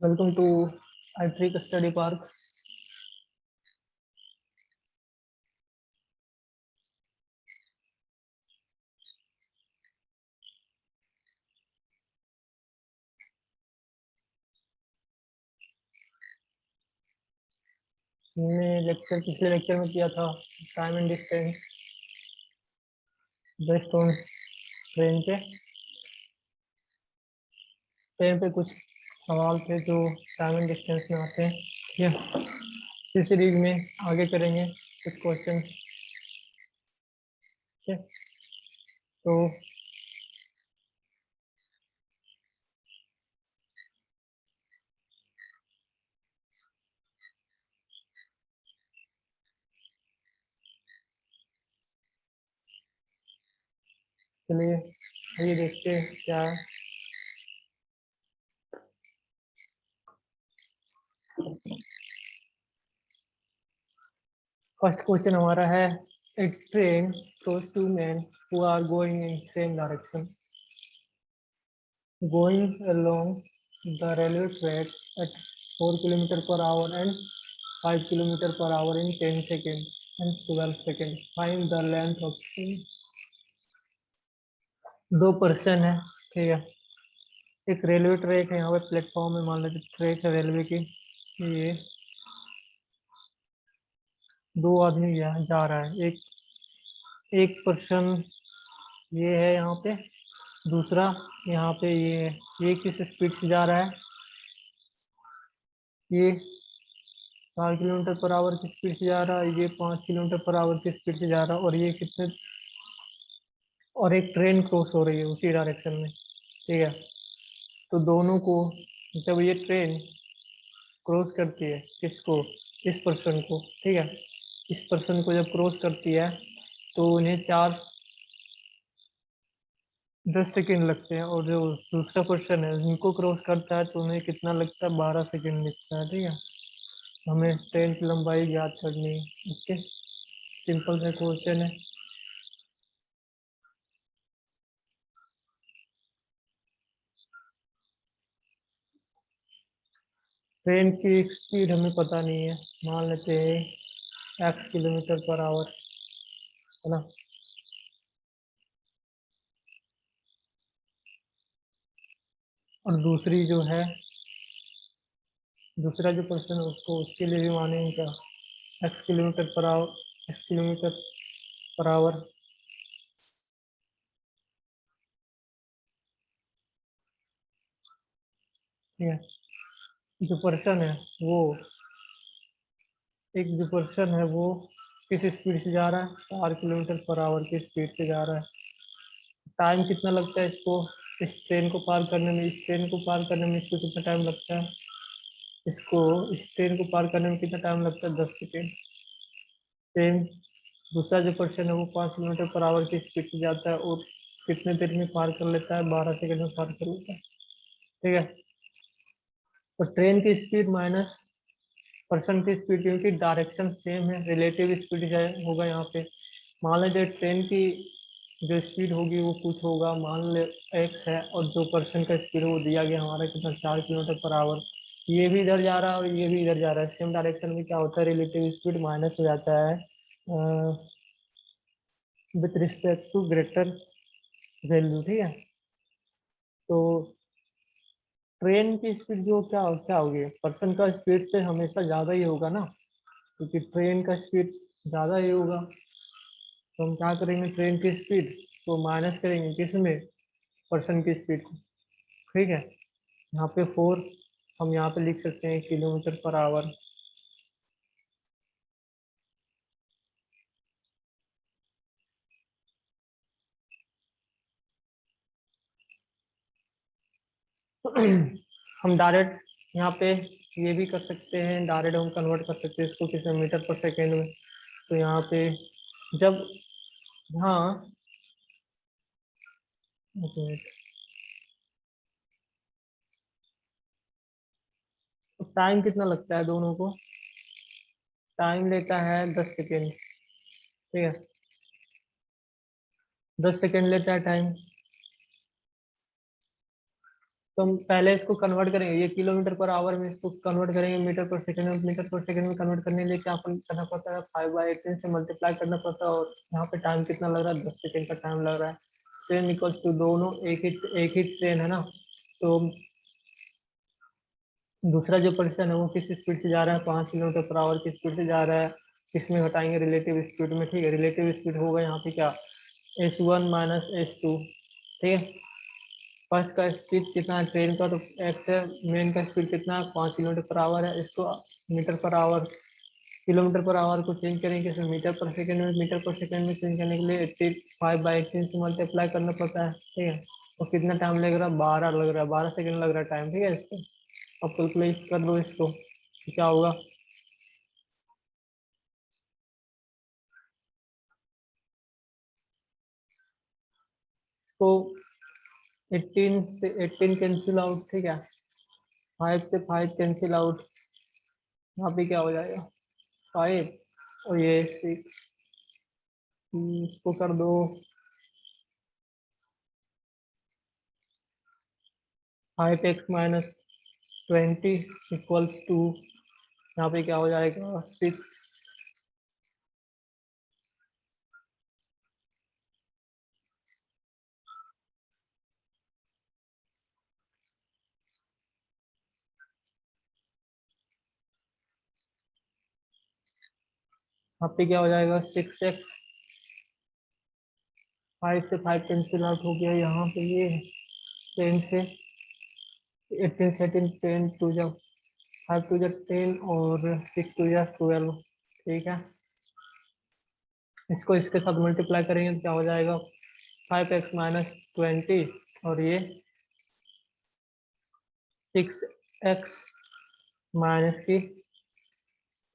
Welcome to iTrick Study Park. हमने lecture पिछले lecture में किया था time and distance based on train पे कुछ सवाल थे जो टाइम एंड डिस्टेंस में आते हैं। ठीक है, इस सीरीज में आगे करेंगे कुछ क्वेश्चन। ठीक है, तो चलिए आइए देखते हैं क्या है। फर्स्ट क्वेश्चन हमारा है, ए train shows two men who are going in same direction going along the railway track at 4 km per hour and 5 km per hour in 10 seconds and 12 seconds. Find the length of train. दो person है। ठीक है, एक railway track है, यहाँ पे platform है, मान लीजिए ट्रैक है रेलवे की। ये दो आदमी यहाँ जा रहा है, एक पर्सन ये है यहाँ पे, दूसरा यहाँ पे ये है। ये किस स्पीड से जा रहा है? ये 4 किलोमीटर पर आवर की स्पीड से जा रहा है, ये 5 किलोमीटर पर आवर की स्पीड से जा रहा है, और ये कितने, और एक ट्रेन क्रॉस हो रही है उसी डायरेक्शन में। ठीक है, तो दोनों को, जब ये ट्रेन क्रॉस करती है किसको, इस पर्सन को, ठीक है, इस पर्सन को जब क्रॉस करती है तो उन्हें 4-10 सेकेंड लगते हैं, और जो दूसरा पर्सन है उनको क्रॉस करता है तो उन्हें कितना लगता है, 12 सेकेंड लगता है। ठीक है, हमें ट्रेन की लंबाई याद करनी है। ओके, सिंपल सा क्वेश्चन है। ट्रेन की स्पीड हमें पता नहीं है, मान लेते हैं x किलोमीटर पर आवर, है ना। और दूसरी जो है, दूसरा जो पर्सन है उसको, उसके लिए भी मानेंगे क्या, x किलोमीटर पर आवर। ठीक है, जो पर्सन है वो, एक जो पर्सन है वो किस स्पीड से जा रहा है, 4 किलोमीटर पर आवर की स्पीड से जा रहा है। टाइम कितना लगता है इसको, इस ट्रेन को पार करने में, इस ट्रेन को पार करने में इसको कितना टाइम लगता है, इसको, इस ट्रेन को पार करने में कितना टाइम लगता है, 10 सेकेंड। सेम, दूसरा जो पर्सन है वो 5 किलोमीटर पर आवर की स्पीड से जाता है और कितने देर में पार कर लेता है, 12 सेकेंड में पार कर लेता है। ठीक है, तो ट्रेन की स्पीड माइनस पर्सन की स्पीड, क्योंकि डायरेक्शन सेम है, रिलेटिव स्पीड है होगा यहाँ पे। मान लीजिए ट्रेन की जो स्पीड होगी वो कुछ होगा, मान ले एक्स है, और जो पर्सन का स्पीड वो दिया गया हमारा कितना, 4 किलोमीटर पर आवर। ये भी इधर जा रहा है और ये भी इधर जा रहा है, सेम डायरेक्शन में क्या होता है, रिलेटिव स्पीड माइनस हो जाता है with respect to greater value. ठीक है, तो ट्रेन की स्पीड जो क्या क्या होगी, पर्सन का स्पीड से हमेशा ज़्यादा ही होगा ना, क्योंकि ट्रेन का स्पीड ज़्यादा ही होगा। तो हम क्या करेंगे, ट्रेन की स्पीड को माइनस करेंगे किस में, पर्सन की स्पीड को। ठीक है, यहाँ पे 4 हम यहाँ पे लिख सकते हैं किलोमीटर पर आवर। हम डायरेक्ट यहाँ पे ये भी कर सकते हैं, डायरेक्ट हम कन्वर्ट कर सकते हैं इसको किसी मीटर पर सेकेंड में। तो यहाँ पे जब, हाँ, एक मिनट, तो टाइम कितना लगता है दोनों को, टाइम लेता है 10 सेकेंड। ठीक है, 10 सेकेंड लेता है टाइम। तो हम पहले इसको कन्वर्ट करेंगे, ये किलोमीटर पर आवर में इसको कन्वर्ट करेंगे मीटर पर सेकंड में। मीटर पर सेकंड में कन्वर्ट करने के लिए क्या अपन करना पड़ता है, 5/18 से मल्टीप्लाई करना पड़ता है। और यहाँ पे टाइम कितना लग रहा है, 10 सेकंड का टाइम लग रहा है। ट्रेन इक्वल्स टू, दोनों एक ही ट्रेन है ना, तो दूसरा जो पर्सन है वो किस स्पीड से जा रहा है, 5 किलोमीटर पर आवर की स्पीड से जा रहा है। किसमें घटाएंगे, रिलेटिव स्पीड में। ठीक है, रिलेटिव स्पीड होगा यहाँ पे क्या, S1 माइनस S2। ठीक है, फर्स्ट का स्पीड कितना है ट्रेन का, तो एक्स है। मेन का स्पीड कितना है, 5 किलोमीटर पर आवर है। इसको metre per hour, kilometre per hour को चेंज करेंगे इसमें मीटर पर सेकंड में। मीटर पर सेकंड में चेंज करने के लिए 5/18 से मल्टीप्लाई करना पड़ता है। ठीक है, और कितना टाइम लग रहा है, 12 लग रहा है, 12 सेकंड लग रहा है टाइम। ठीक है, इसको अब कैलकुलेट कर लो इसको, तो क्या होगा। तो 18 से 18 कैंसिल आउट। ठीक है, 5 से 5 कैंसिल आउट। यहाँ पे क्या हो जाएगा, 5 और ये 6। इसको कर दो 5x - 20 इक्वल्स टू, यहाँ पे क्या हो जाएगा, 6। यहाँ पे क्या हो जाएगा, 6x। 5 से 5 कैंसिल आउट हो गया यहाँ पे, ये 10 से 18 13, 10 टू जा 5 टू जा 10 और 6 टू जा 12। ठीक है, इसको इसके साथ मल्टीप्लाई करेंगे तो क्या हो जाएगा, 5x - 20 और ये 6x -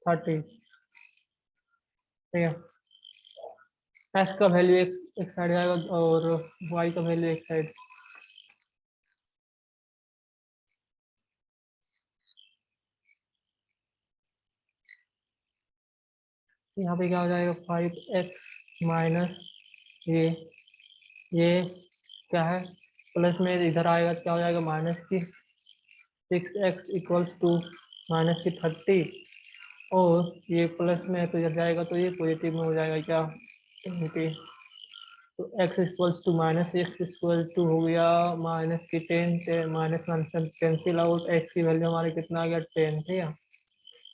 30। ठीक है, एक्स का वैल्यू एक साइड जाएगा और वाई का वैल्यू एक साइड। यहाँ पे क्या हो जाएगा, 5x माइनस ये क्या है, प्लस में इधर आएगा तो क्या हो जाएगा, माइनस की 6x इक्वल्स टू -30। और ये प्लस में है तो इधर जाएगा तो ये पॉजिटिव में हो जाएगा क्या, 20। तो x equals to -x equal to हो गया -10, minus one cancel out. x की वैल्यू हमारे कितना आ गया, 10। ठीक है,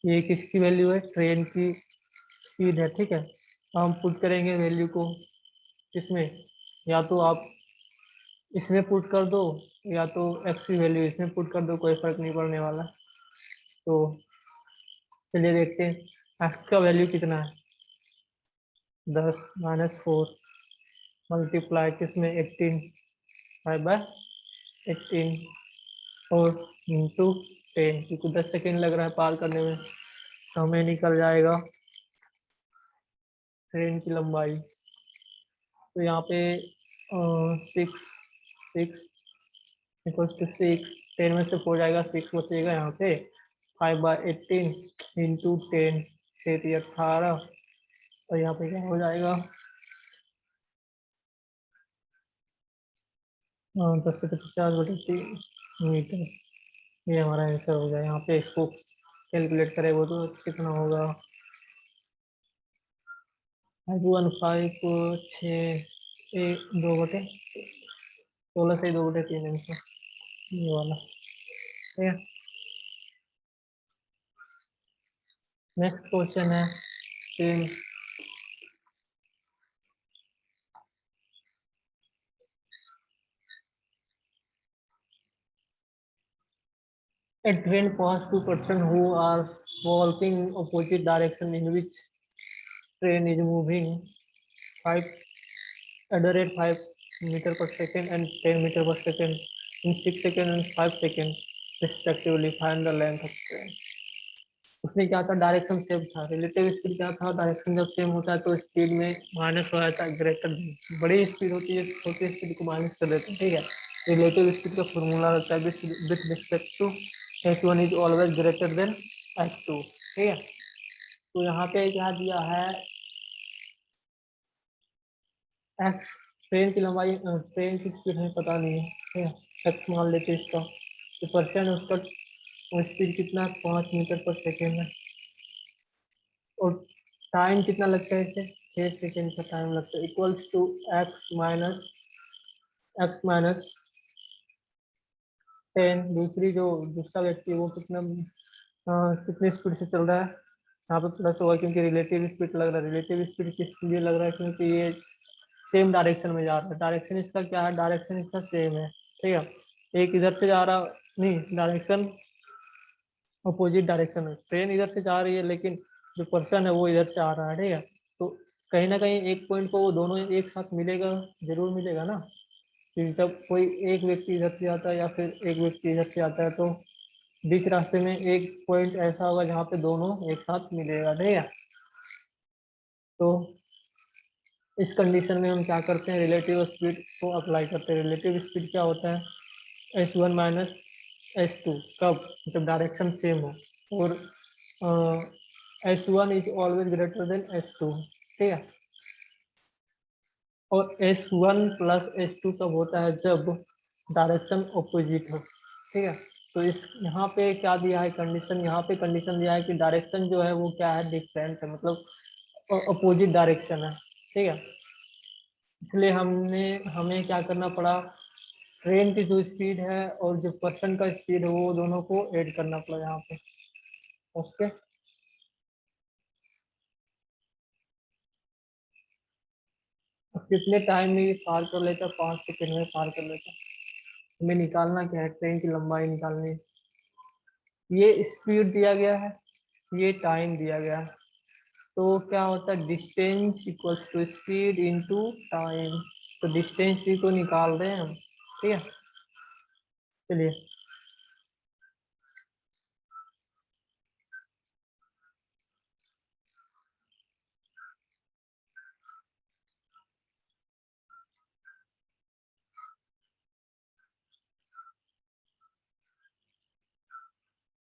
ये किसकी वैल्यू है, ट्रेन की स्पीड है। ठीक है, हम पुट करेंगे वैल्यू को इसमें, या तो आप इसमें पुट कर दो या तो एक्स की वैल्यू इसमें पुट कर दो, कोई फर्क नहीं पड़ने वाला। तो चलिए देखते हैं एक्स का वैल्यू कितना है, 10 - 4 मल्टीप्लाई किसमें, 18, 5/18 और इंटू 10, क्योंकि 10 सेकेंड लग रहा है पार करने में, तो हमें निकल जाएगा ट्रेन की लंबाई। तो यहाँ पे 6 इक्वल टू 6, 10 में से 4 जाएगा, 6 बचेगा यहाँ पे। 5/18 इंटू 10, 6×18। और यहाँ पे क्या हो जाएगा, 10 से 50/3 मीटर। ये हमारा आंसर हो गया। यहाँ पे इसको कैलकुलेट करें वो तो कितना होगा, 515 6 2/16 से 2/3 आंसर, ये वाला। ठीक है, नेक्स्ट क्वेश्चन है same. A train passed two persons who are walking opposite direction, in which train is moving 5 at the rate 5 meter per second and 10 meter per second in 6 seconds and 5 seconds respectively. Find the length of train. उसने क्या था, direction same था। Relative speed क्या था, direction जब same होता है तो स्पीड में माइनस हो जाता है, ग्रेटर बड़ी स्पीड होती है, छोटी स्पीड को माइनस कर देते हैं। ठीक है, रिलेटिव स्पीड का फॉर्मूला रहता है with respect to h1 is always greater than h2। ठीक है, तो यहाँ पे क्या दिया है, एक्स ट्रेन की लंबाई, ट्रेन की स्पीड हमें पता नहीं है। ठीक है, एक्स मान लेते हैं इसका। जो पर्सन है उसका स्पीड कितना 5 मीटर पर सेकेंड है। और टाइम कितना लगता है इसे, 6 सेकेंड का टाइम लगता है, इक्वल्स टू एक्स माइनस 10। दूसरी जो दूसरा व्यक्ति है वो कितनी स्पीड से चल रहा है, यहाँ पे प्लस होगा क्योंकि रिलेटिव स्पीड लग रहा है। रिलेटिव स्पीड किस लिए लग रहा है, क्योंकि ये सेम डायरेक्शन में जा रहा है। डायरेक्शन इसका क्या है, डायरेक्शन इसका सेम है, ठीक है। एक इधर से जा रहा, नहीं, डायरेक्शन अपोजिट डायरेक्शन है। ट्रेन इधर से जा रही है लेकिन जो पर्सन है वो इधर से आ रहा है, ठीक है। तो कहीं ना कहीं एक पॉइंट को वो दोनों एक साथ मिलेगा, जरूर मिलेगा ना। कि जब कोई एक व्यक्ति इधर से आता है या फिर एक व्यक्ति इधर से आता है तो बीच रास्ते में एक पॉइंट ऐसा होगा जहाँ पे दोनों एक साथ मिलेगा, ठीक है। तो इस कंडीशन में हम क्या करते हैं, रिलेटिव स्पीड को अप्लाई करते हैं। रिलेटिव स्पीड क्या होता है, S1 - S2। कब, जब डायरेक्शन सेम हो। और S1 is always greater than S2, ठीक है। और S1 + S2 कब होता है, जब डायरेक्शन ऑपोजिट हो, ठीक है। तो इस यहाँ पे क्या दिया है कंडीशन, यहाँ पे कंडीशन दिया है कि डायरेक्शन जो है वो क्या है, डिफरेंट है, मतलब अपोजिट डायरेक्शन है, ठीक है। इसलिए हमें क्या करना पड़ा, ट्रेन की जो स्पीड है और जो पर्सन का स्पीड है वो दोनों को ऐड करना पड़ा यहाँ पे। ओके, अब कितने टाइम में ये पार कर लेता, 5 सेकेंड में पार कर लेता। हमें निकालना क्या है, ट्रेन की लंबाई निकालनी है। ये स्पीड दिया गया है, ये टाइम दिया गया है। तो क्या होता है, distance equals to speed into time. तो डिस्टेंस ही तो निकाल रहे हैं हम, ठीक है। चलिए,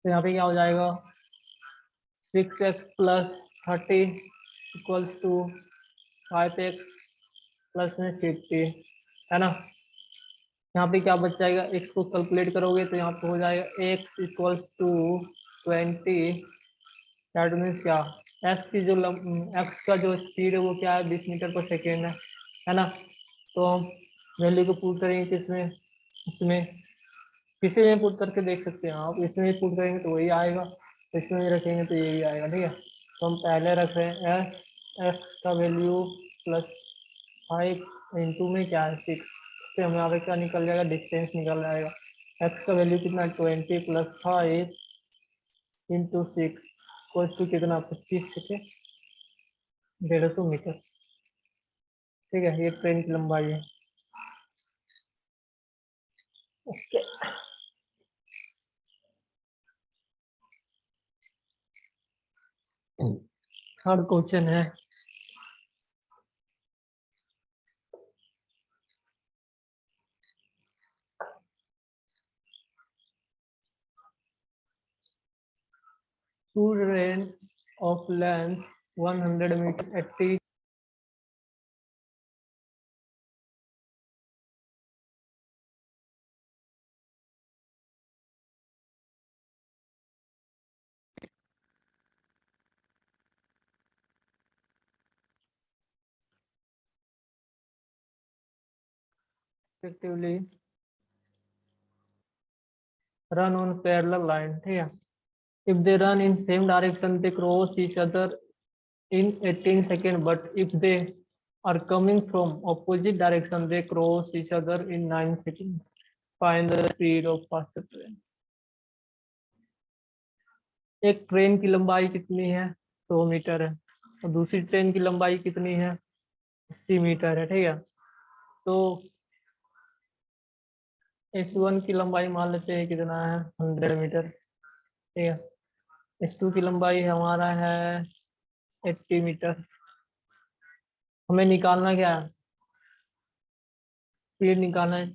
तो यहाँ पे क्या हो जाएगा, 6x + 30 इक्वल्स टू 5x + 50, है ना। यहाँ पे क्या बच जाएगा, x को कैलकुलेट करोगे तो यहाँ पे हो जाएगा x equals to 20। That means क्या, x का जो स्पीड है वो क्या है, 20 मीटर पर सेकेंड है ना। तो हम वैल्यू को पुट करेंगे किसमें, इसमें, किसी में पुट करके देख सकते हैं आप। इसमें पुट करेंगे तो वही आएगा, इसमें भी रखेंगे तो ये भी आएगा, ठीक है। तो हम पहले रख रहे हैं एक्स का वैल्यू +5 इंटू में क्या है 6, से हमारे क्या निकल जाएगा, डिस्टेंस निकल जाएगा। एक्स का वैल्यू कितना, 20 + 5 इंटू 6 इक्वल्स टू कितना, 25 से 150 मीटर, ठीक है। ये ट्रेन की लंबाई है। ओके, थर्ड क्वेश्चन है, train of length 100 metre 80 effectively run on parallel line, ठीक है। If they run in same direction, they cross each other in 18 seconds. But if they are coming from opposite direction, they cross each other in 9 seconds. Find the speed of faster train. एक train की लंबाई कितनी है, 100 metre है, और दूसरी train की लंबाई कितनी है, 80 मीटर है, ठीक है। तो S1 की लंबाई मान लेते हैं कितना है, 100 मीटर, ठीक है। S2 की लंबाई हमारा है 80 मीटर। हमें निकालना क्या है, स्पीड निकालना है।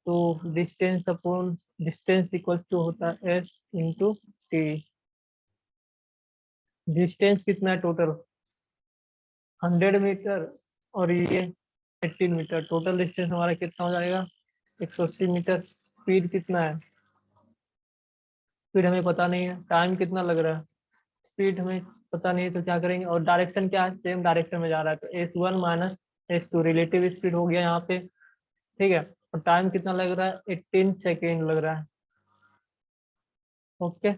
तो distance upon distance equal to होता है S इंटू टी। डिस्टेंस कितना है टोटल, 100 मीटर, और ये 18 मीटर। टोटल डिस्टेंस हमारा कितना हो जाएगा, 180 मीटर। स्पीड कितना है, स्पीड हमें पता नहीं है, टाइम कितना लग रहा है, स्पीड हमें पता नहीं है, तो क्या करेंगे, और डायरेक्शन क्या है, सेम डायरेक्शन में जा रहा है, तो S1 minus S2 relative speed हो गया यहाँ पे। ठीक है, और टाइम कितना लग रहा है, 18 सेकेंड लग रहा है। ओके,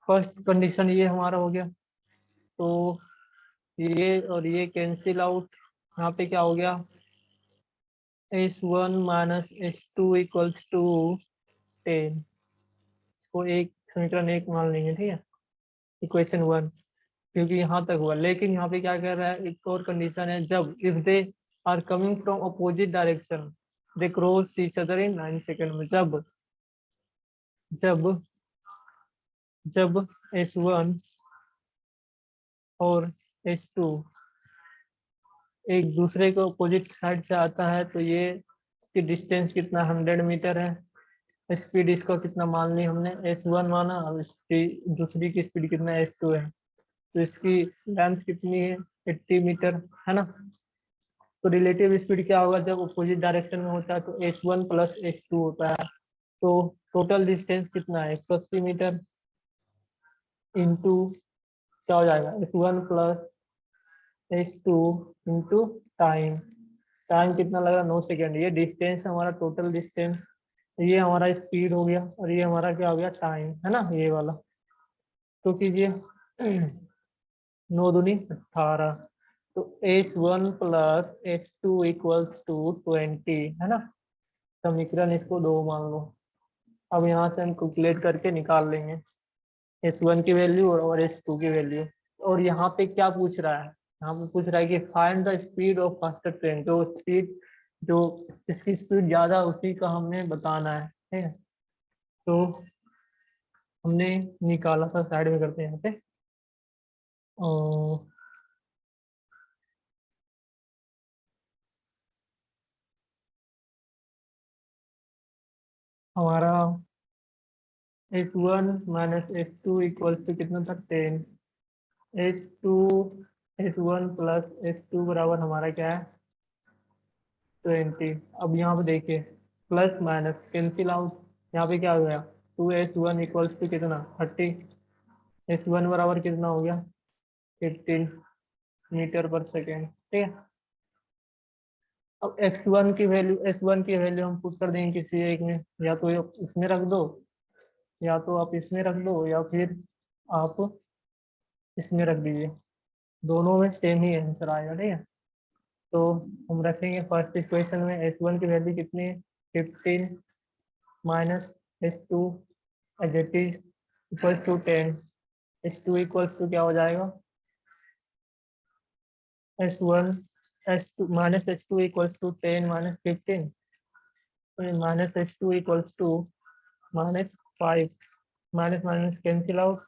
फर्स्ट कंडीशन ये हमारा हो गया। तो ये और ये कैंसिल आउट, यहाँ पे क्या हो गया, S1 minus S2 equals to 10 को एक समीकरण एक मान लेंगे, ठीक है, इक्वेशन 1, क्योंकि यहाँ तक हुआ। लेकिन यहाँ पे क्या कर रहा है, एक और कंडीशन है, जब if they are coming from opposite direction they cross each other in 9 second में, जब जब जब S1 और S2 एक दूसरे को अपोजिट साइड से आता है, तो ये की डिस्टेंस कितना 100 मीटर है। स्पीड इसको कितना मान ली हमने, S1 माना, और इसकी दूसरी की स्पीड कितना S2 है, तो इसकी लेंथ कितनी है 80 मीटर, है ना। तो रिलेटिव स्पीड क्या होगा, जब अपोजिट डायरेक्शन में होता है तो S1 प्लस S2 होता है। तो टोटल डिस्टेंस कितना है 180 मीटर, इंटू क्या हो जाएगा S1 plus S2 into time. Time कितना लग रहा है 9 सेकेंड, ये डिस्टेंस हमारा टोटल डिस्टेंस, ये हमारा स्पीड हो गया, और ये हमारा क्या हो गया टाइम, है ना, ये वाला। तो कीजिए 9 दूनी 18, तो S1 plus S2 equals to 20, है ना। समीकरण इसको 2 मान लो। अब यहाँ से हम कैलकुलेट करके निकाल लेंगे S1 की वैल्यू और S2 की वैल्यू। और यहाँ पे क्या पूछ रहा है, यहाँ पे पूछ रहा है कि find the speed of faster train, जो जिसकी स्पीड ज्यादा उसी का हमने बताना है, ठीक है। तो हमने निकाला था, साइड में करते हैं यहाँ पे। और हमारा S1 minus S2 equals to कितना था 10, S2 S1 प्लस S2 बराबर हमारा क्या है 20। अब यहाँ पे देखिए प्लस माइनस कैंसिल आउट, यहाँ पे क्या हो गया 2S1 इक्वल्स टू कितना 30, S1 बराबर कितना हो गया 18 मीटर पर सेकेंड, ठीक है। अब S1 की वैल्यू हम पुट कर देंगे किसी एक में, या तो इसमें रख दो, या तो आप इसमें रख दो, या फिर आप इसमें रख दीजिए, दोनों में सेम ही आंसर आएगा, ठीक है। तो हम रखेंगे फर्स्ट इक्वेशन में S1 की वैल्यू कितनी है 15 minus S2 as it is equals to 10, S2 equals to क्या हो जाएगा S1 S2 minus S2 equals to 10 minus 15, तो minus S2 equals to minus 5, minus minus cancel out,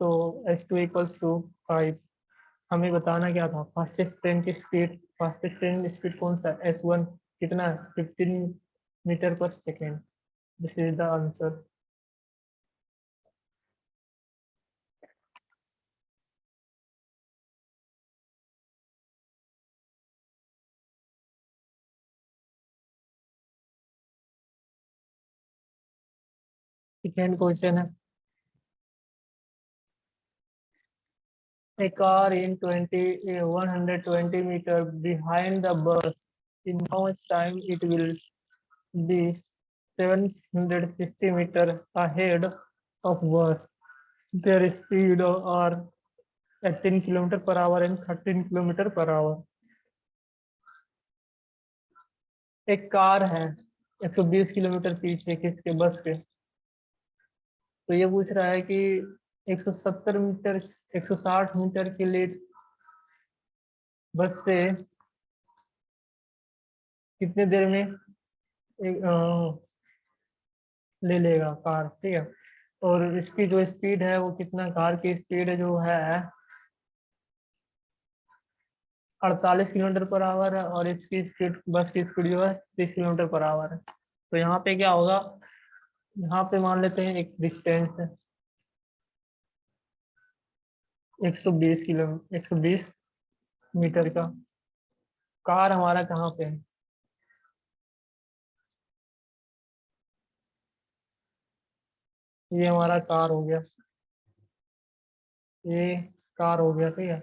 तो S2 इक्वल्स टू 5। हमें बताना क्या था, फास्टेस्ट ट्रेन की स्पीड, फास्टेस्ट ट्रेन की स्पीड कौन सा S1 कितना है 15 metre per second, this is the answer. Second question है, a car in 120 meter behind the bus, in how much time it will be 750 meter ahead of bus, their speed are 18 kilometre per our and 13 kilometre per our. एक car है 120 kilometre पीछे किसके, बस के। तो ये पूछ रहा है कि 170 मीटर 160 मीटर के लिए बस से कितने देर में ले लेगा कार, ठीक है। और इसकी जो स्पीड है वो कितना, कार की स्पीड जो है 48 किलोमीटर पर आवर है, और इसकी स्पीड बस की स्पीड जो है 30 किलोमीटर पर आवर है। तो यहाँ पे क्या होगा, यहाँ पे मान लेते हैं एक डिस्टेंस है 120 मीटर का। कार हमारा कहाँ पे है, ये हमारा कार हो गया, ये कार हो गया, ठीक है।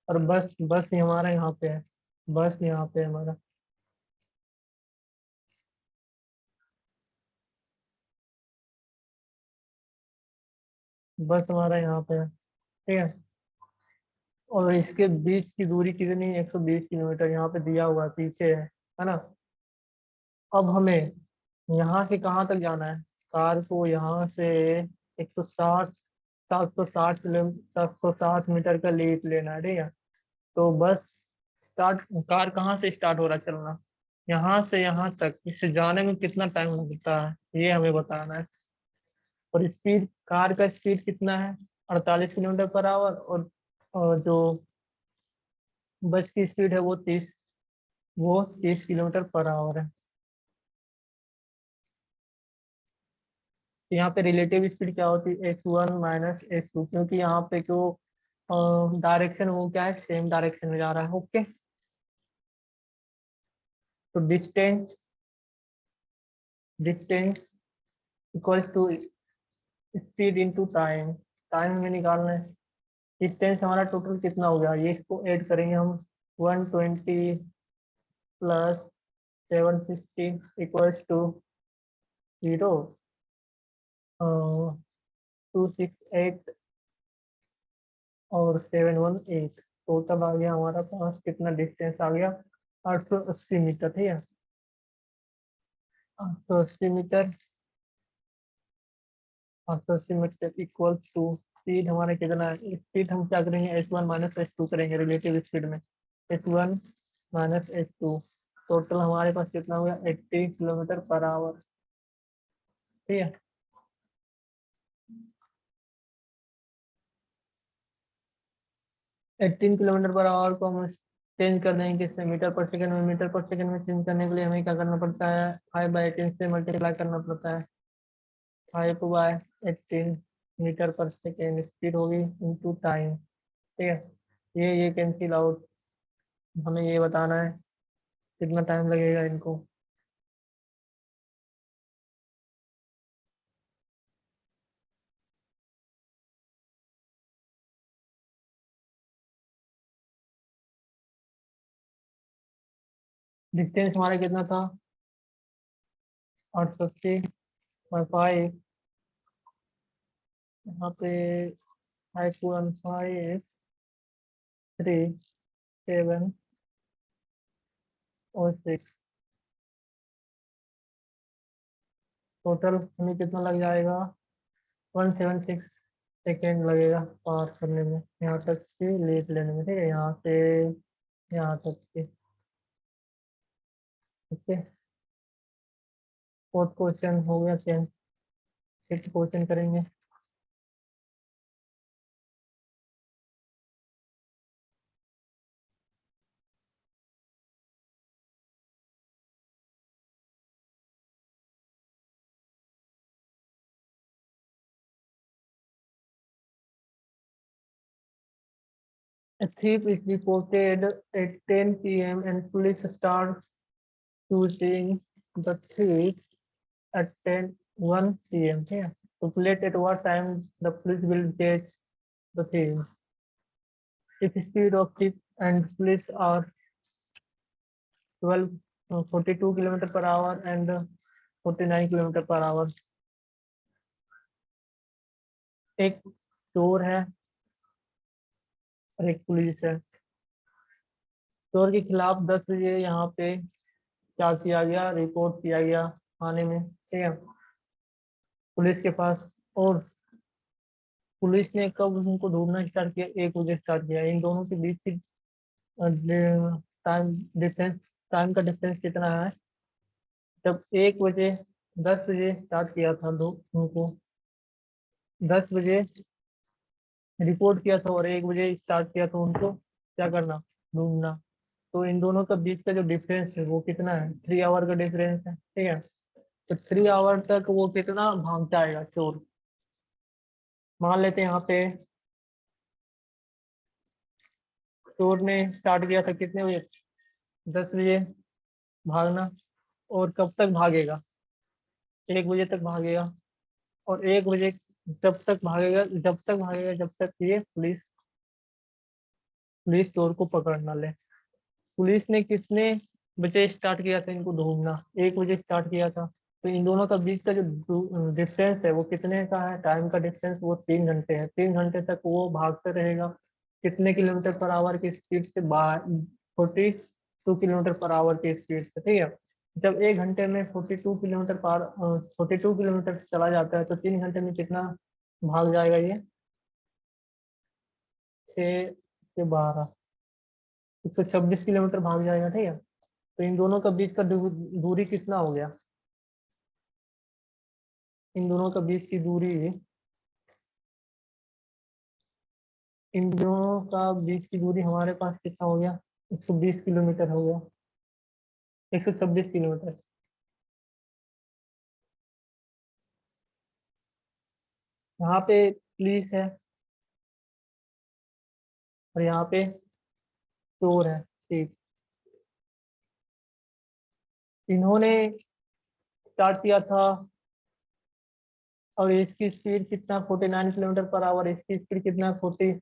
और बस बस ये हमारा यहाँ पे है, बस यहाँ पे है हमारा। बस हमारा यहाँ पे है, ठीक है। और इसके बीच की दूरी कितनी है? 120 किलोमीटर यहाँ पे दिया हुआ है, पीछे है ना। अब हमें यहाँ से कहाँ तक जाना है? कार को यहाँ से 160 760 किलोमीटर 760 मीटर का लीड लेना है, ठीक है। तो बस स्टार्ट, कार कहाँ से स्टार्ट हो रहा है चलना? यहाँ से यहाँ तक, इससे जाने में कितना टाइम लगता है ये हमें बताना है। और स्पीड, कार का स्पीड कितना है? 48 किलोमीटर पर आवर। और जो बस की स्पीड है वो 30 किलोमीटर पर आवर है। तो यहाँ पे रिलेटिव स्पीड क्या होती है? x1 - x2, क्योंकि यहाँ पे जो डायरेक्शन वो क्या है, सेम डायरेक्शन में जा रहा है। ओके, तो distance distance equals to speed into time. Time हमें निकालना है। डिस्टेंस हमारा टोटल कितना हो गया, ये इसको ऐड करेंगे हम। 120 प्लस 760 इक्वल्स टू 0268 और 718। टोटल आ गया हमारा पास, कितना डिस्टेंस आ गया? 880 मीटर, ठीक है। 880 metre, 880 metre equal to speed हमारा कितना है? स्पीड हम क्या करेंगे, h1 - h2 करेंगे रिलेटिव स्पीड में। h1 - h2, टोटल हमारे पास कितना हो गया? 80 किलोमीटर पर आवर, ठीक है। 18 किलोमीटर पर आवर को हम चेंज कर देंगे किससे? मीटर पर सेकंड में। मीटर पर सेकंड में चेंज करने के लिए हमें क्या करना पड़ता है? 5/18 से मल्टीप्लाई करना पड़ता है। 5/18 मीटर पर सेकेंड स्पीड होगी इंटू टाइम, ठीक है। ये कैंसिल आउट। हमें ये बताना है कितना टाइम लगेगा इनको। डिस्टेंस हमारा कितना था? 880/5। यहाँ पे 515 3 7 और 6, टोटल हमें कितना लग जाएगा? 176 सेकेंड लगेगा पार करने में, यहाँ तक के लेट लेने में, ठीक है। यहाँ से यहाँ तक के, ओके। फोर्थ क्वेश्चन हो गया चेंज। फिफ्थ क्वेश्चन करेंगे। A thief is reported at 10 p.m. and police start shooting the thief at 1 p.m. Yeah. Calculate at what time the police will catch the thief. If speed of thief and police are 12 42 km/h and 49 km/h. एक चोर है और एक police है। चोर के खिलाफ 10 बजे यहाँ पे क्या किया गया? रिपोर्ट किया गया थाने में, ठीक है, पुलिस के पास। और पुलिस ने कब उनको ढूंढना स्टार्ट किया? 1 बजे स्टार्ट किया। इन दोनों के बीच की टाइम डिफरेंस, टाइम का डिफरेंस कितना है? जब 1 बजे 10 बजे स्टार्ट किया था, दो उनको 10 बजे रिपोर्ट किया था और 1 बजे स्टार्ट किया था उनको क्या करना? ढूंढना। तो इन दोनों का बीच का जो डिफरेंस है वो कितना है? 3 आवर का डिफरेंस है, ठीक है। तो 3 आवर तक वो कितना भाग जाएगा चोर? मान लेते हैं यहाँ पे चोर ने स्टार्ट किया था कितने बजे? 10 बजे भागना। और कब तक भागेगा? 1 बजे तक भागेगा, और 1 बजे जब तक ये पुलिस पुलिस चोर को पकड़ ना ले। पुलिस ने कितने बजे स्टार्ट किया था इनको ढूंढना? 1 बजे स्टार्ट किया था। तो इन दोनों का बीच का जो डिस्टेंस है वो कितने का है? टाइम का डिस्टेंस वो 3 घंटे है। 3 घंटे तक वो भागते रहेगा। कितने किलोमीटर पर आवर की स्पीड से? 42 किलोमीटर पर आवर की स्पीड से, ठीक है। जब 1 घंटे में 42 किलोमीटर चला जाता है, तो 3 घंटे में कितना भाग जाएगा ये? 6 से 12, 126 किलोमीटर भाग जाएगा, ठीक है। तो इन दोनों का बीच का दूरी कितना हो गया? इन दोनों का बीच की दूरी इन दोनों का बीच की दूरी हमारे पास कितना हो गया? 120 किलोमीटर हो गया। 126 किलोमीटर। यहाँ पे पुलिस है और यहाँ पे चोर है, ठीक। इन्होंने स्टार्ट किया था, और इसकी स्पीड कितना? 49 किलोमीटर पर आवर। इसकी स्पीड कितना? 42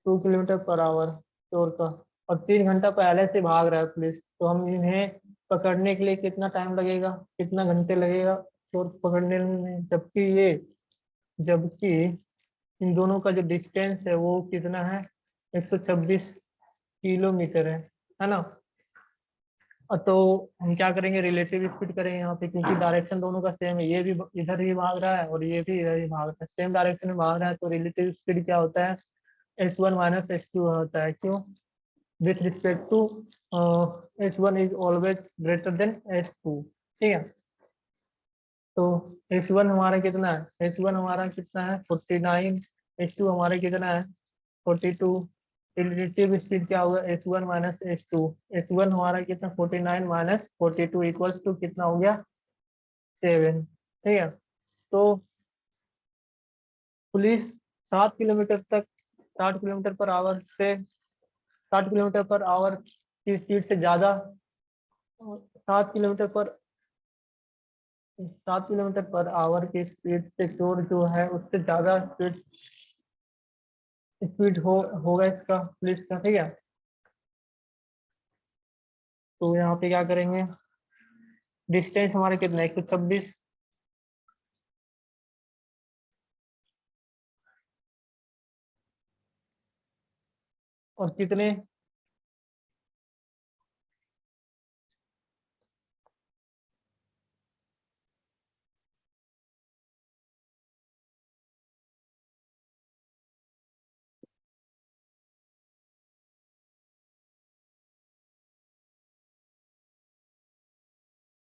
किलोमीटर पर आवर, चोर का। और 3 घंटा पहले से भाग रहा है पुलिस। तो हम इन्हें पकड़ने के लिए कितना टाइम लगेगा, कितना घंटे लगेगा चोर को पकड़ने में? जबकि इन दोनों का जो डिस्टेंस है वो कितना है? 126 किलोमीटर है ना। तो हम क्या करेंगे? रिलेटिव स्पीड करेंगे यहाँ पे, क्योंकि डायरेक्शन दोनों का सेम है। ये भी इधर ही भाग रहा है और ये भी इधर ही भाग रहा है, सेम डायरेक्शन में भाग रहा है। तो रिलेटिव स्पीड क्या होता है? S1 - S2 होता है। क्यों? With respect to S1 is always greater than S2, ठीक है। तो S1 हमारा कितना है? S1 हमारा कितना है? 49। S2 हमारा कितना है? 42। रिलेटिव स्पीड क्या होगा? S1 - S2। S1 हमारा कितना? 49 - 42 इक्वल्स टू कितना हो गया? 7, ठीक है। तो पुलिस 7 किलोमीटर तक 60 किलोमीटर पर आवर से 60 किलोमीटर पर आवर की स्पीड से ज्यादा, 7 किलोमीटर पर 7 किलोमीटर पर आवर की स्पीड से चोर जो है उससे ज्यादा स्पीड स्पीड होगा इसका, पुलिस का, ठीक है। तो यहाँ पे क्या करेंगे? डिस्टेंस हमारा कितना है? 126। और कितने?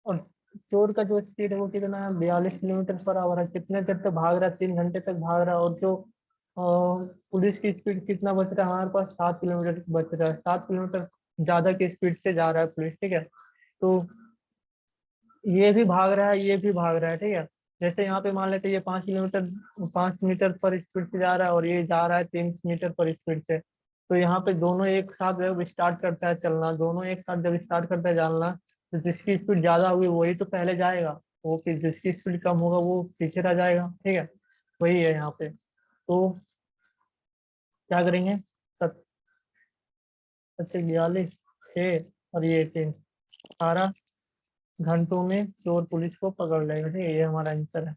और चोर का जो स्पीड है वो कितना है? 42 किलोमीटर पर आवर है। कितने देर तक भाग रहा है? 3 घंटे तक भाग रहा है। और जो पुलिस की स्पीड कितना बच रहा है हमारे पास? 7 किलोमीटर बच रहा है। 7 किलोमीटर ज्यादा की स्पीड से जा रहा है पुलिस, ठीक है। तो ये भी भाग रहा है, ये भी भाग रहा है, ठीक है। जैसे यहाँ पे मान लेते हैं ये 5 मीटर पर स्पीड से जा रहा है और ये जा रहा है 3 मीटर पर स्पीड से। तो यहाँ पे दोनों एक साथ जब स्टार्ट करता है चलना, दोनों एक साथ जब स्टार्ट करता है चलना, तो जिसकी स्पीड ज्यादा होगी वही तो पहले जाएगा। वो फिर जिसकी स्पीड कम होगा वो पीछे रह जाएगा, ठीक है। वही है यहाँ पे। तो क्या करेंगे? 70 से 42, 6 और ये 3, 18 घंटों में चोर पुलिस को पकड़ लेगा, ठीक है। ये हमारा आंसर है।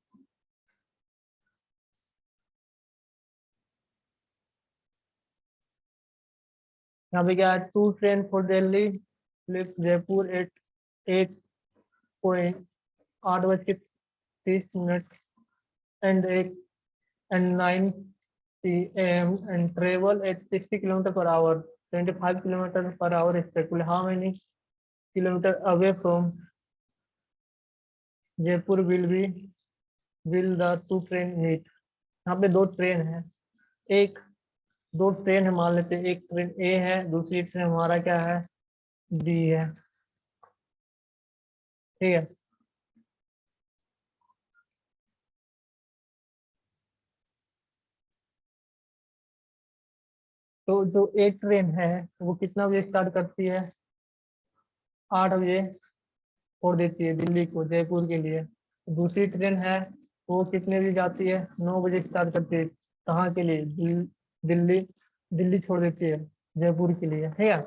यहाँ पे क्या है? 2 train for Delhi left Jaipur at 8:30 and 9 p.m. and travel at 60 km/h, 25 km/h respectively. How many kilometer away from Jaipur will the two train meet? यहाँ पे दो ट्रेन है। एक दो ट्रेन है मान लेते हैं। एक ट्रेन ए है, दूसरी ट्रेन हमारा क्या है? बी है, ठीक है। तो जो एक ट्रेन है वो कितना बजे स्टार्ट करती है? 8 बजे छोड़ देती है दिल्ली को, जयपुर के लिए। दूसरी ट्रेन है वो कितने बजे जाती है, 9 बजे स्टार्ट करती है। कहाँ के लिए, दिल्ली, दिल्ली छोड़ देती है जयपुर के लिए, ठीक है।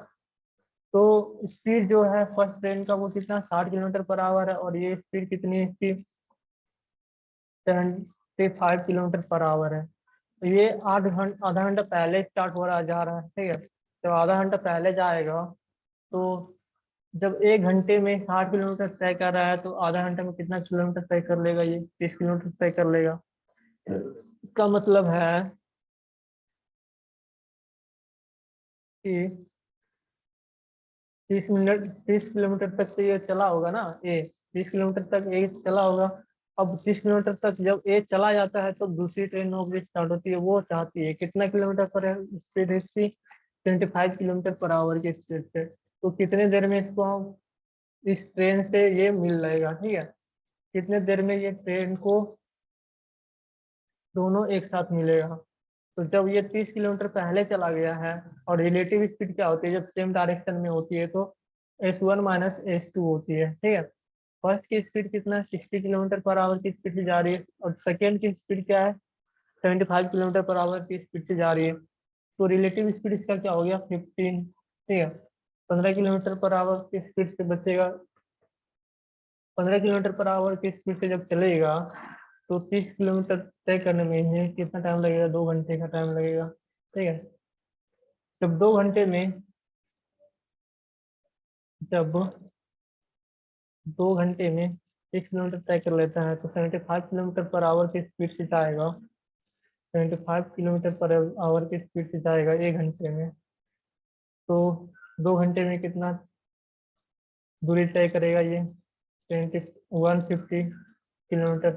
तो स्पीड जो है फर्स्ट ट्रेन का वो कितना 60 किलोमीटर पर आवर है, और ये स्पीड कितनी है इसकी 75 किलोमीटर पर आवर है। तो ये आधा घंटा पहले स्टार्ट हो रहा जा रहा है, ठीक है। तो आधा घंटा पहले जाएगा, तो जब 1 घंटे में 60 किलोमीटर तय कर रहा है तो आधा घंटा में कितना किलोमीटर तय कर लेगा, ये 30 किलोमीटर तय कर लेगा। इसका मतलब है कि 30 मिनट, 30 किलोमीटर तक तो ये चला होगा ना, ए 30 किलोमीटर तक ए चला होगा। अब 30 किलोमीटर तक जब ए चला जाता है तो दूसरी ट्रेन 9 बजे स्टार्ट होती है, वो चाहती है कितना किलोमीटर पर स्पीड है इसकी 25 किलोमीटर पर आवर की स्पीड से। तो कितने देर में इसको हम इस ट्रेन से ये मिल जाएगा, ठीक है। कितने देर में ये ट्रेन को दोनों एक साथ मिलेगा। तो जब ये 30 किलोमीटर पहले चला गया है, और रिलेटिव स्पीड क्या होती है जब सेम डायरेक्शन में होती है, तो S1 - S2 होती है, ठीक है। फर्स्ट की स्पीड कितना 60 किलोमीटर पर आवर की स्पीड से जा रही है, और सेकेंड की स्पीड क्या है 75 किलोमीटर पर आवर की स्पीड से जा रही है। तो रिलेटिव स्पीड इसका क्या हो गया 15, ठीक है। 15 किलोमीटर पर आवर की स्पीड से बचेगा। 15 किलोमीटर पर आवर की स्पीड से जब चलेगा तो 30 किलोमीटर तय करने में इन्हें कितना टाइम लगेगा, 2 घंटे का टाइम लगेगा, ठीक है। जब 2 घंटे में जब 2 घंटे में 30 किलोमीटर तय कर लेता है तो 75 किलोमीटर पर आवर की स्पीड से जाएगा। 75 किलोमीटर पर आवर की स्पीड से जाएगा 1 घंटे में। तो 2 घंटे में कितना दूरी तय करेगा ये 150 किलोमीटर।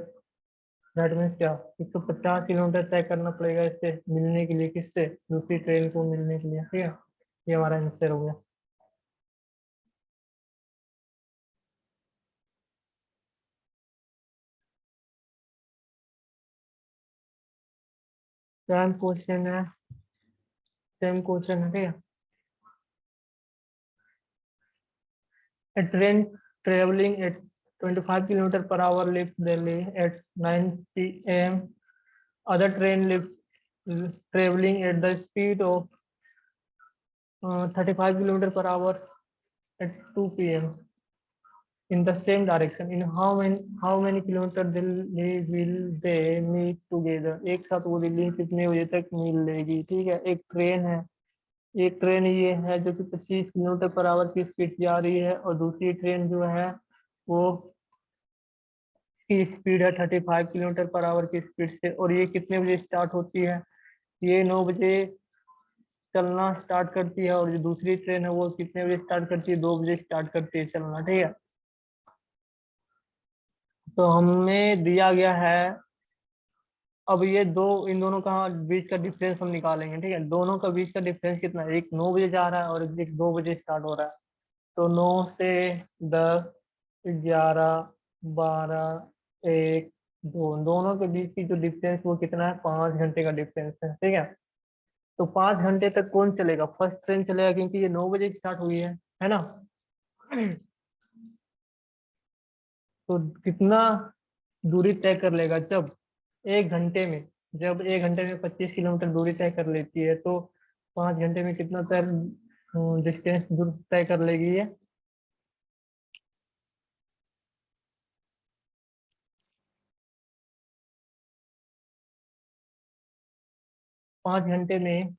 दैट मीन्स क्या 150 किलोमीटर तय करना पड़ेगा इससे मिलने के लिए, किससे, दूसरी ट्रेन को मिलने के लिए, ठीक है। ये हमारा आंसर हो गया। सेम क्वेश्चन है, सेम क्वेश्चन है, ठीक है। A train traveling at 25 kilometer per hour leaves Delhi at 9 p.m. Other train leaves traveling at the speed of 35 kilometer per hour at 2 p.m. in the same direction. In how many kilometer they will they meet together? एक साथ वो दिल्ली कितने बजे तक मिल लेगी, ठीक है। एक ट्रेन है, एक ट्रेन ये है जो कि 25 किलोमीटर पर आवर की स्पीड से जा रही है, और दूसरी ट्रेन जो है वो की स्पीड है 35 किलोमीटर पर आवर की स्पीड से, और ये कितने बजे स्टार्ट होती है, ये 9 बजे चलना स्टार्ट करती है, और जो दूसरी ट्रेन है वो कितने बजे स्टार्ट करती है, 2 बजे स्टार्ट करती है चलना, ठीक है। तो हमें दिया गया है, अब ये दो, इन दोनों का बीच का डिफरेंस हम निकालेंगे, ठीक है। दोनों का बीच का डिफरेंस कितना है, एक 9 बजे जा रहा है और एक 2 बजे स्टार्ट हो रहा है। तो 9 से 10, 11, 12, 1, 2, दोनों के बीच की जो डिफरेंस वो कितना है 5 घंटे का डिफरेंस है, ठीक है। तो 5 घंटे तक कौन चलेगा, फर्स्ट ट्रेन चलेगा क्योंकि ये 9 बजे स्टार्ट हुई है ना। तो कितना दूरी तय कर लेगा जब 1 घंटे में, जब 1 घंटे में 25 किलोमीटर दूरी तय कर लेती है, तो 5 घंटे में कितना तय डिस्टेंस दूर तय कर लेगी ये। 5 घंटे में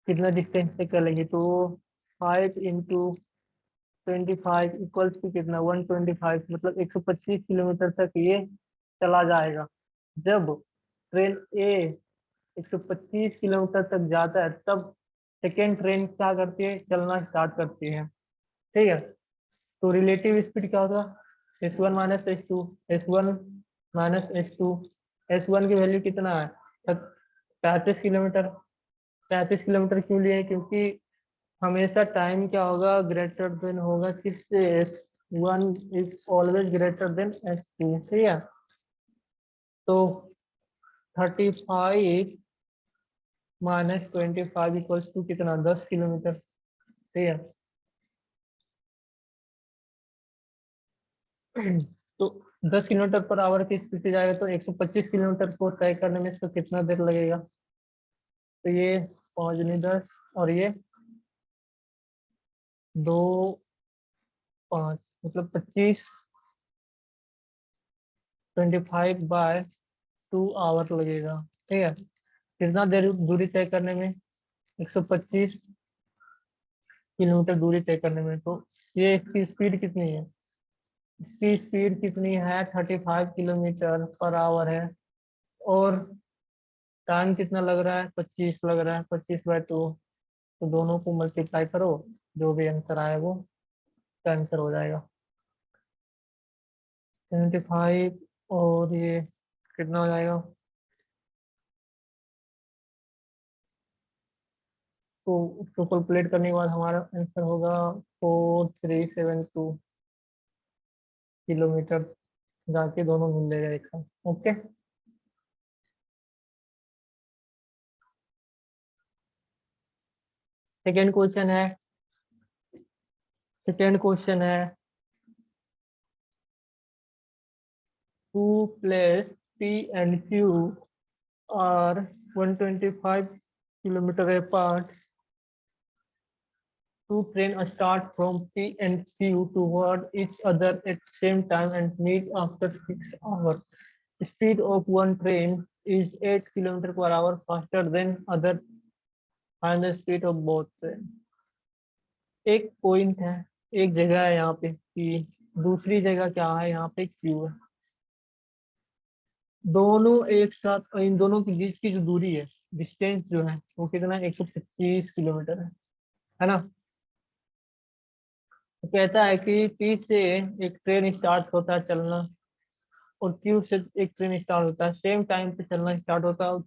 कितना डिस्टेंस तय कर लेगी, तो 5 × 25 इक्वल्स टू कितना 125, मतलब 125 किलोमीटर तक ये चला जाएगा। जब ट्रेन ए 125 किलोमीटर तक जाता है तब सेकेंड ट्रेन क्या करती है, चलना स्टार्ट करती है, ठीक है। तो रिलेटिव स्पीड क्या होगा S1 - S2, S1 - S2, S1 की वैल्यू कितना है 35 किलोमीटर। 35 किलोमीटर क्यों लिए, क्योंकि हमेशा टाइम क्या होगा ग्रेटर देन होगा किससे, S1 is always greater than S2, ठीक है। तो 35 - 25 इक्वल्स टू कितना 10 किलोमीटर, ठीक है। तो 10 किलोमीटर पर आवर की स्पीड से जाएगा तो 125 किलोमीटर को तय करने में इसको कितना देर लगेगा? तो ये 5 × 10 और ये 2 × 5 मतलब 25, 25/2 आवर लगेगा। ठीक है, कितना देर दूरी तय करने में? 125 किलोमीटर दूरी तय करने में। तो ये इसकी स्पीड कितनी है? इसकी स्पीड कितनी है? 35 किलोमीटर पर आवर है। और टाइम कितना लग रहा है? 25 लग रहा है। 25/2, तो दोनों को मल्टीप्लाई करो, जो भी आंसर आए वो आंसर हो जाएगा। 75 और ये कितना हो जाएगा? तो उसको कैलकुलेट करने के बाद हमारा आंसर होगा 4372 किलोमीटर। जाके दोनों मिल लेगा एक साथ। ओके, सेकेंड क्वेश्चन है। सेकेंड क्वेश्चन है, two places P and Q are 125 kilometers apart. Two trains start from P and Q toward each other at same time and meet after 6 hours. The speed of one train is 8 km/h faster than other. Find the speed of both trains. एक point है, एक जगह है यहाँ पे P, दूसरी जगह क्या है? यहाँ पे Q है। दोनों एक साथ, इन दोनों के बीच की जो दूरी है, डिस्टेंस जो है वो कितना है? 125 किलोमीटर है ना। तो कहता है कि पी से एक ट्रेन स्टार्ट होता है चलना, और क्यू से एक ट्रेन स्टार्ट होता है, सेम टाइम पे चलना स्टार्ट होता है, और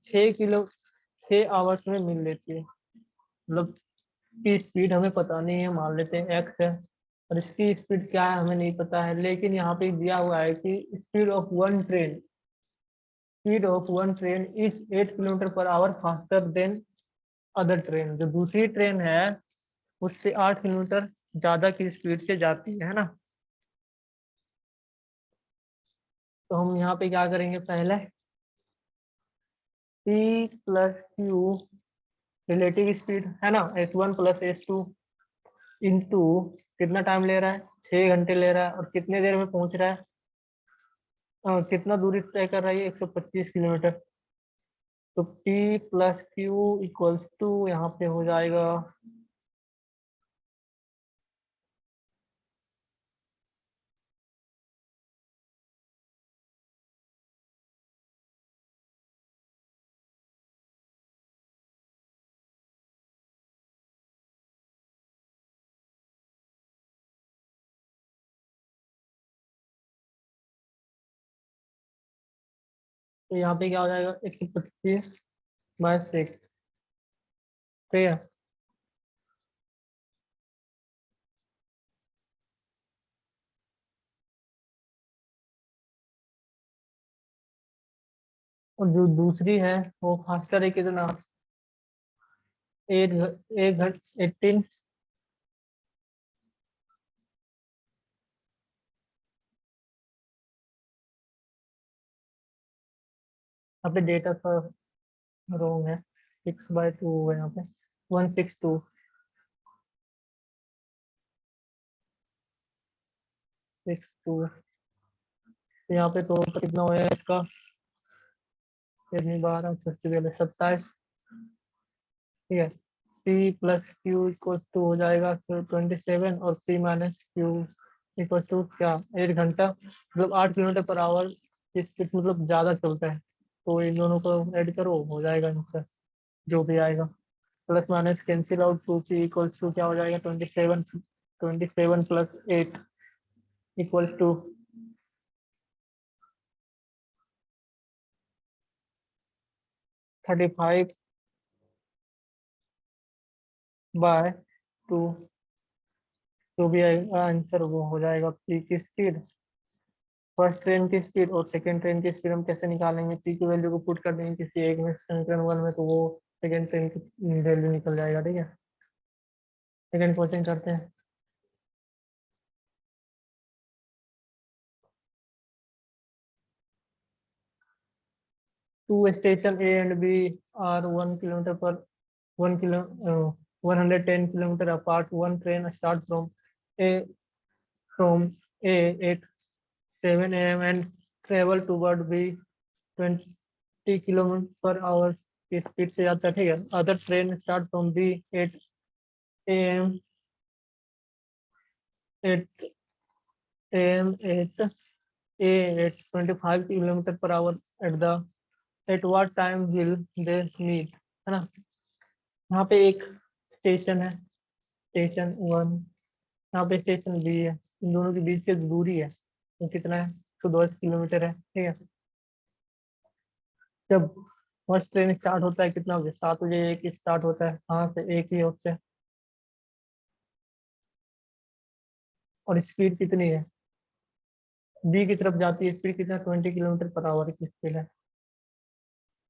6 आवर्स में मिल लेती है। मतलब की स्पीड हमें पता नहीं है, मान लेते हैं एक्स है, और इसकी स्पीड क्या है हमें नहीं पता है, लेकिन यहाँ पे दिया हुआ है कि speed of one train is 8 km/h faster than other train. जो दूसरी ट्रेन है उससे 8 किलोमीटर ज्यादा की स्पीड से जाती है ना। तो हम यहाँ पे क्या करेंगे? पहले P plus Q relative speed है ना, S1 + S2 इंटू कितना टाइम ले रहा है? 6 घंटे ले रहा है, और कितने देर में पहुंच रहा है? कितना दूरी तय कर रहा है? 125 किलोमीटर। तो P plus Q equals to यहाँ पे हो जाएगा, तो यहाँ पे क्या हो जाएगा? 125/6। ठीक है, और जो दूसरी है वो फास्टर है कितना? 18। यहाँ पे डेटा का रॉन्ग है, 6/2 है यहाँ पे, 162 तो यहाँ पे तो कितना हुआ है इसका? कितनी 12, 27। ठीक है, P plus Q equal to हो जाएगा फिर 27, और P minus Q equal to क्या? 1 घंटा, मतलब 8 km/h की स्पीड, मतलब ज़्यादा चलता है। तो इन दोनों को ऐड करो, हो जाएगा आंसर जो भी आएगा। Plus minus cancel out, 2P equals to क्या हो जाएगा? 27। 27 + 8 इक्वल्स टू 35/2। जो भी आएगा आंसर वो हो जाएगा। पी की स्पीड, फर्स्ट ट्रेन की स्पीड और सेकंड ट्रेन की स्पीड हम कैसे निकालेंगे? पी की वैल्यू को पुट कर देंगे किसी एक में, समीकरण 1 में, तो वो सेकंड ट्रेन की वैल्यू निकल जाएगा। ठीक है, सेकंड क्वेश्चन करते हैं। Two station A and B are 1 kilometer per 110 kilometer apart. One train starts A from A at 7 a.m. and travel toward B 20 kilometre per hour की स्पीड से जाता है, ठीक है। Other train start from B 8 a.m. at A at 25 kilometre per hour at what time will they meet, है ना। यहाँ पे एक स्टेशन है, स्टेशन 1, यहाँ पे स्टेशन बी है। इन दोनों के बीच की दूरी है तो कितना है, 110 किलोमीटर है, ठीक है। जब फर्स्ट ट्रेन स्टार्ट होता है कितना बजे, 7 बजे एक स्टार्ट होता है, कहाँ से, एक ही होते हैं। और स्पीड कितनी है, बी की तरफ जाती है, स्पीड कितना, 20 किलोमीटर पर आवर की स्पीड है।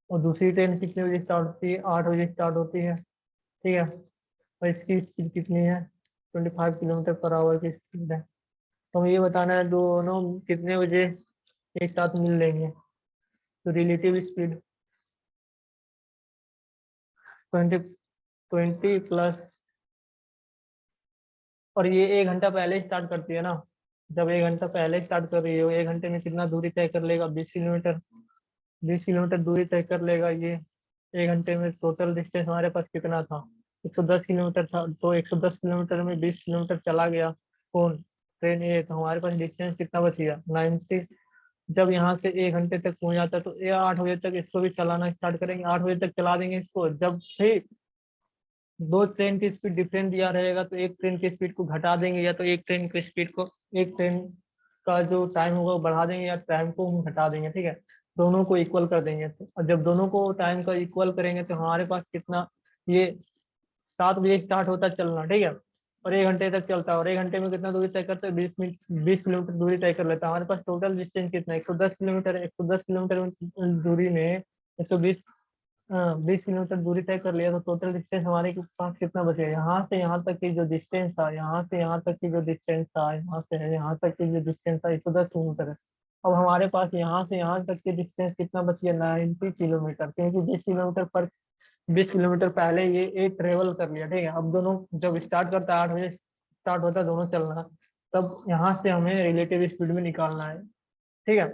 और दूसरी ट्रेन कितने बजे स्टार्ट होती है, 8 बजे स्टार्ट होती है, ठीक है। और इसकी स्पीड कितनी है, 25 किलोमीटर पर आवर की स्पीड है। तो हमें ये बताना है दोनों कितने बजे एक साथ मिल लेंगे। तो रिलेटिव स्पीड 20 प्लस, और ये 1 घंटा पहले स्टार्ट करती है ना। जब 1 घंटा पहले स्टार्ट कर रही हो, 1 घंटे में कितना दूरी तय कर लेगा, 20 किलोमीटर। 20 किलोमीटर दूरी तय कर लेगा ये। 1 घंटे में टोटल डिस्टेंस हमारे पास कितना था, 110 किलोमीटर था। तो 110 किलोमीटर में 20 किलोमीटर चला गया कौन, ट्रेन ए। तो हमारे पास डिस्टेंस कितना बच गया, 90। जब यहाँ से 1 घंटे तक पहुंच जाता है तो ये 8 बजे तक इसको भी चलाना स्टार्ट करेंगे, 8 बजे तक चला देंगे इसको। जब भी दो ट्रेन की स्पीड डिफरेंट दिया रहेगा तो एक ट्रेन की स्पीड को घटा देंगे, या तो एक ट्रेन की स्पीड को, एक ट्रेन का जो टाइम होगा वो बढ़ा देंगे, या टाइम को हम घटा देंगे, ठीक है। दोनों को इक्वल कर देंगे। और जब दोनों को टाइम का इक्वल करेंगे तो हमारे पास कितना, ये 7 बजे स्टार्ट होता है चलना, ठीक है। और 1 घंटे तक चलता है, और 1 घंटे में कितना दूरी तय करते हैं, 20 मिनट, 20 किलोमीटर दूरी तय कर लेता है। हमारे पास टोटल डिस्टेंस कितना है, 110 किलोमीटर है। 110 किलोमीटर दूरी में 120, 20 किलोमीटर दूरी तय कर लिया, तो टोटल डिस्टेंस हमारे के पास कितना बचेगा, यहाँ से यहाँ तक की जो डिस्टेंस था, यहाँ से यहाँ तक की जो डिस्टेंस था, यहाँ से यहाँ तक की जो डिस्टेंस था, 110 किलोमीटर है। अब हमारे पास यहाँ से यहाँ तक की डिस्टेंस कितना बच गया, 90 किलोमीटर, क्योंकि 20 किलोमीटर पहले ये ट्रेवल कर लिया, ठीक है। अब दोनों जब स्टार्ट करता है, 8 बजे स्टार्ट होता है दोनों चलना, तब यहाँ से हमें रिलेटिव स्पीड में निकालना है, ठीक है।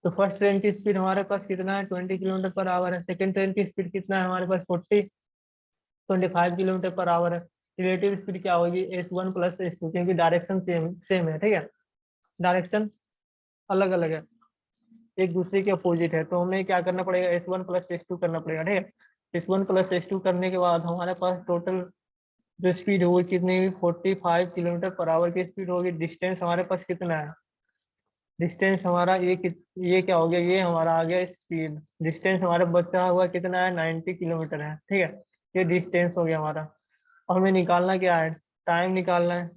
तो फर्स्ट ट्रेन की स्पीड हमारे पास कितना है, 20 किलोमीटर पर आवर है। सेकंड ट्रेन की स्पीड कितना है हमारे पास, 25 किलोमीटर पर आवर है। रिलेटिव स्पीड क्या होगी, S1 प्लस S2, क्योंकि डायरेक्शन सेम सेम है, ठीक है। डायरेक्शन अलग अलग है, एक दूसरे के अपोजिट है, तो हमें क्या करना पड़ेगा, S1 प्लस S2 करना पड़ेगा, ठीक है। S1 प्लस S2 करने के बाद हमारे पास टोटल जो स्पीड होगी कितनी हुई, 45 किलोमीटर पर आवर की स्पीड होगी। डिस्टेंस हमारे पास कितना है, डिस्टेंस हमारा ये क्या हो गया, ये हमारा आ गया स्पीड। डिस्टेंस हमारा बचा हुआ कितना है, 90 किलोमीटर है, ठीक है। ये डिस्टेंस हो गया हमारा। और हमें निकालना क्या है, टाइम निकालना है।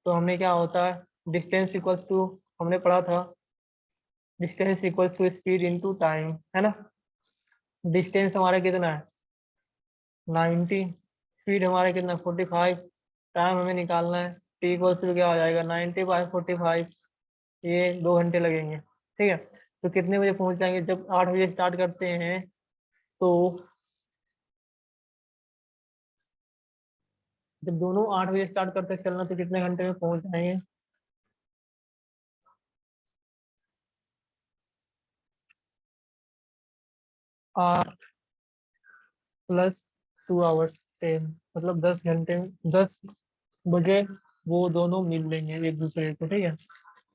तो हमें क्या होता है, डिस्टेंस इक्वल्स टू, हमने पढ़ा था, distance equals to speed into time, है ना। डिस्टेंस हमारा कितना है, 90, स्पीड हमारा कितना, 45, टाइम हमें निकालना है, टी इक्वल्स टू क्या हो जाएगा, 90/45। ये 2 घंटे लगेंगे, ठीक है। तो कितने बजे पहुंच जाएंगे, जब 8 बजे स्टार्ट करते हैं तो जब दोनों 8 बजे स्टार्ट करते हैं चलना तो कितने घंटे में पहुंच जाएंगे, 8 + 2 आवर्स 10, मतलब 10 घंटे में, 10 बजे वो दोनों मिल लेंगे एक दूसरे को, ठीक है।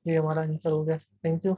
ये हमारा आंसर हो गया, थैंक यू।